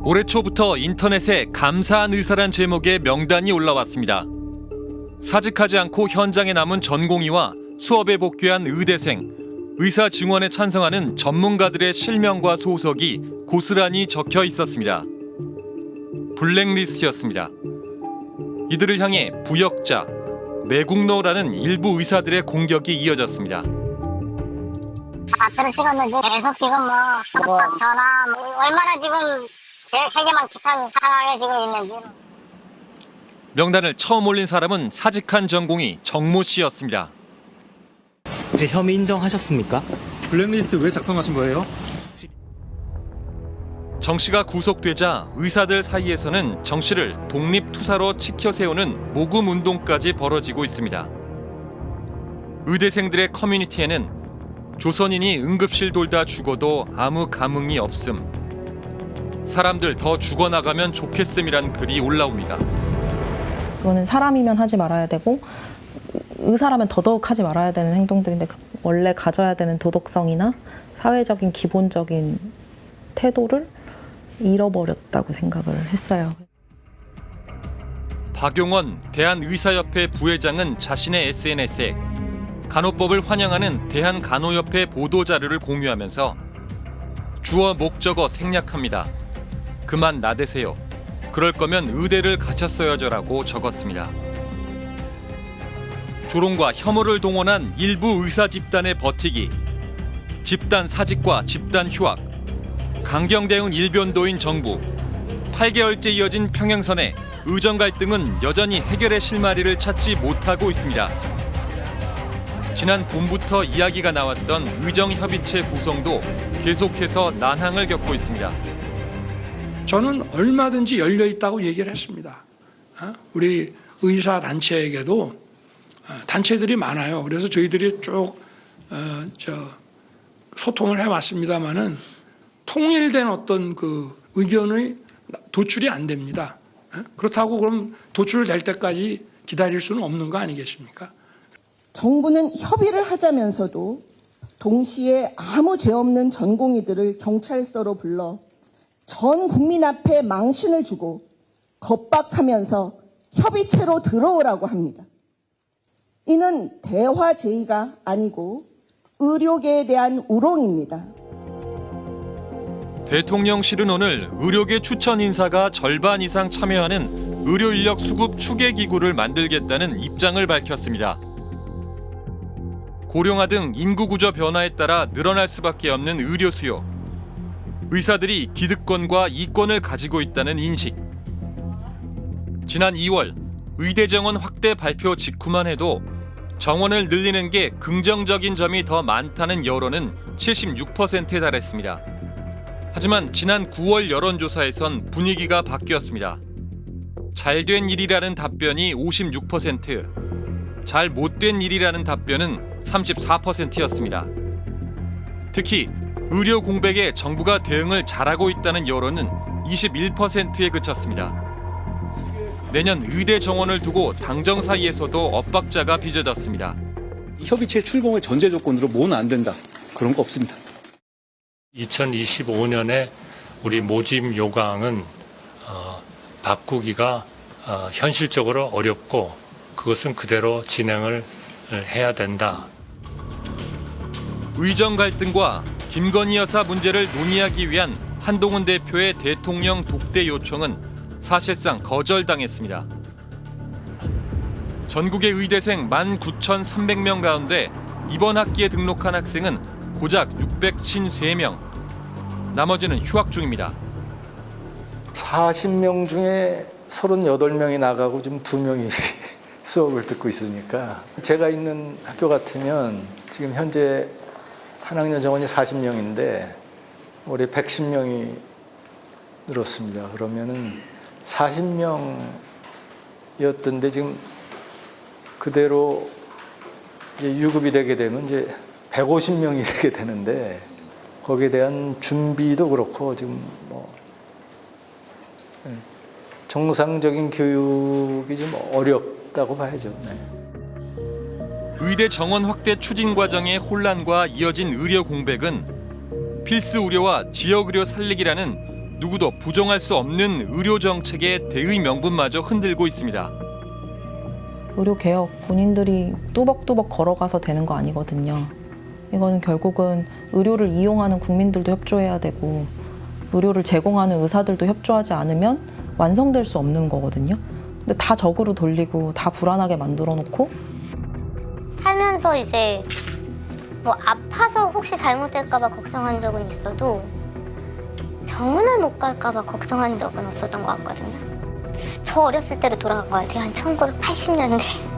올해 초부터 인터넷에 감사한 의사란 제목의 명단이 올라왔습니다. 사직하지 않고 현장에 남은 전공의와 수업에 복귀한 의대생, 의사 증언에 찬성하는 전문가들의 실명과 소속이 고스란히 적혀 있었습니다. 블랙리스트였습니다. 이들을 향해 부역자, 매국노라는 일부 의사들의 공격이 이어졌습니다. 좌표를 찍었는지 계속 지금 전화 얼마나 지금 회계망측한 상황에 지금 있는지. 명단을 처음 올린 사람은 사직한 전공의 정모 씨였습니다. 혹시 혐의 인정하셨습니까? 블랙리스트 왜 작성하신 거예요? 정 씨가 구속되자 의사들 사이에서는 정 씨를 독립투사로 치켜 세우는 모금 운동까지 벌어지고 있습니다. 의대생들의 커뮤니티에는 조선인이 응급실 돌다 죽어도 아무 감흥이 없음, 사람들 더 죽어나가면 좋겠음이란 글이 올라옵니다. 그거는 사람이면 하지 말아야 되고 의사라면 더더욱 하지 말아야 되는 행동들인데 원래 가져야 되는 도덕성이나 사회적인 기본적인 태도를 잃어버렸다고 생각을 했어요. 박용원 대한의사협회 부회장은 자신의 SNS에 간호법을 환영하는 대한간호협회 보도자료를 공유하면서 주어 목적어 생략합니다. 그만 나대세요. 그럴 거면 의대를 가셨어야죠라고 적었습니다. 조롱과 혐오를 동원한 일부 의사 집단의 버티기, 집단 사직과 집단 휴학, 강경 대응 일변도인 정부, 8개월째 이어진 평행선에 의정 갈등은 여전히 해결의 실마리를 찾지 못하고 있습니다. 지난 봄부터 이야기가 나왔던 의정협의체 구성도 계속해서 난항을 겪고 있습니다. 저는 얼마든지 열려 있다고 얘기를 했습니다. 우리 의사 단체에게도 단체들이 많아요. 그래서 저희들이 쭉 소통을 해왔습니다만은 통일된 어떤 그 의견의 도출이 안 됩니다. 그렇다고 그럼 도출될 때까지 기다릴 수는 없는 거 아니겠습니까? 정부는 협의를 하자면서도 동시에 아무 죄 없는 전공의들을 경찰서로 불러 전 국민 앞에 망신을 주고 겁박하면서 협의체로 들어오라고 합니다. 이는 대화 제의가 아니고 의료계에 대한 우롱입니다. 대통령실은 오늘 의료계 추천 인사가 절반 이상 참여하는 의료 인력 수급 추계 기구를 만들겠다는 입장을 밝혔습니다. 고령화 등 인구 구조 변화에 따라 늘어날 수밖에 없는 의료 수요. 의사들이 기득권과 이권을 가지고 있다는 인식. 지난 2월 의대 정원 확대 발표 직후만 해도 정원을 늘리는 게 긍정적인 점이 더 많다는 여론은 76%에 달했습니다. 하지만 지난 9월 여론조사에선 분위기가 바뀌었습니다. 잘된 일이라는 답변이 56%, 잘 못된 일이라는 답변은 34%였습니다. 특히 의료 공백에 정부가 대응을 잘하고 있다는 여론은 21%에 그쳤습니다. 내년 의대 정원을 두고 당정 사이에서도 엇박자가 빚어졌습니다. 협의체 출범의 전제 조건으로 뭐는 안 된다. 그런 거 없습니다. 2025년에 우리 모집 요강은 바꾸기가 현실적으로 어렵고 그것은 그대로 진행을 해야 된다. 의정 갈등과 김건희 여사 문제를 논의하기 위한 한동훈 대표의 대통령 독대 요청은 사실상 거절당했습니다. 전국의 의대생 19,300명 가운데 이번 학기에 등록한 학생은 고작 653명, 나머지는 휴학 중입니다. 40명 중에 38명이 나가고 지금 2명이 수업을 듣고 있으니까 제가 있는 학교 같으면 지금 현재 한 학년 정원이 40명인데 올해 110명이 늘었습니다. 그러면은 40명이었던데 지금 그대로 이제 유급이 되게 되면 이제 150명이 되게 되는데 거기에 대한 준비도 그렇고 지금 정상적인 교육이 좀 어렵다고 봐야죠. 네. 의대 정원 확대 추진 과정의 혼란과 이어진 의료 공백은 필수 의료와 지역 의료 살리기라는 누구도 부정할 수 없는 의료 정책의 대의 명분마저 흔들고 있습니다. 의료개혁 본인들이 뚜벅뚜벅 걸어가서 되는 거 아니거든요. 이거는 결국은 의료를 이용하는 국민들도 협조해야 되고 의료를 제공하는 의사들도 협조하지 않으면 완성될 수 없는 거거든요. 근데 다 적으로 돌리고 다 불안하게 만들어 놓고 살면서 이제 뭐 아파서 혹시 잘못될까 봐 걱정한 적은 있어도 병원을 못 갈까 봐 걱정한 적은 없었던 것 같거든요. 저 어렸을 때로 돌아간 것 같아요. 한 1980년대.